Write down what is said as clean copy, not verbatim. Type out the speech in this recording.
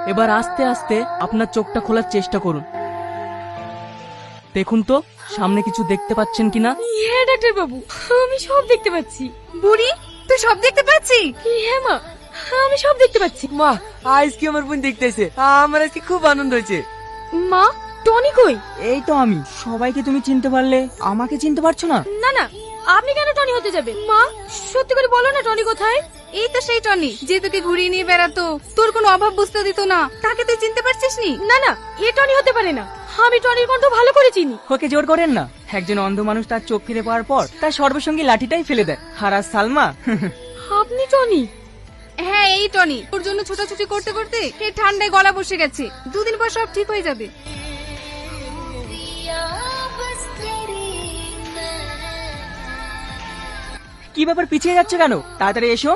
এবার আস্তে আস্তে আপনার চোখটা খোলার চেষ্টা করুন। দেখুন তো সামনে কিছু দেখতে পাচ্ছেন কিনা। হ্যাঁ ডাক্তার বাবু, আমি সব দেখতে পাচ্ছি। বুড়ি তুই সব দেখতে পাচ্ছি? হ্যাঁ মা, আমি সব দেখতে পাচ্ছি। মা, আজকে আমার বোন দেখতেছে, আমার আজকে খুব আনন্দ হয়েছে। মা, টনি কই? এই তো আমি। সবাইকে তুমি চিনতে পারলে, আমাকে চিনতে পারছো না? না না, আপনি কেন টনি হতে যাবে? মা, সত্যি করে বলো না টনি কোথায়? এই তো সেই টনি যে তোকে ঘুরিয়ে নিয়ে বেড়াতো, তোর কোনো অভাব বুঝতে দিত না, তাকে তুই চিনতে পারছিস নি? না না, এ টনি হতে পারে না। আমি টনির কণ্ঠ ভালো করে চিনি। ওকে জোর করেন না। একজন অন্ধ মানুষ তার চোখ ফিরে পাওয়ার পর তার সর্বসঙ্গী লাঠিটাই ফেলে দেয়। আর আজ সালমা আপনি টনি? হ্যাঁ এই টনি, তোর জন্য ছোটাছুটি করতে করতে এই ঠান্ডায় গলা বসে গেছে, দুদিন পর সব ঠিক হয়ে যাবে। কি ব্যাপার, পিছিয়ে যাচ্ছে কেন? তাড়াতাড়ি এসো।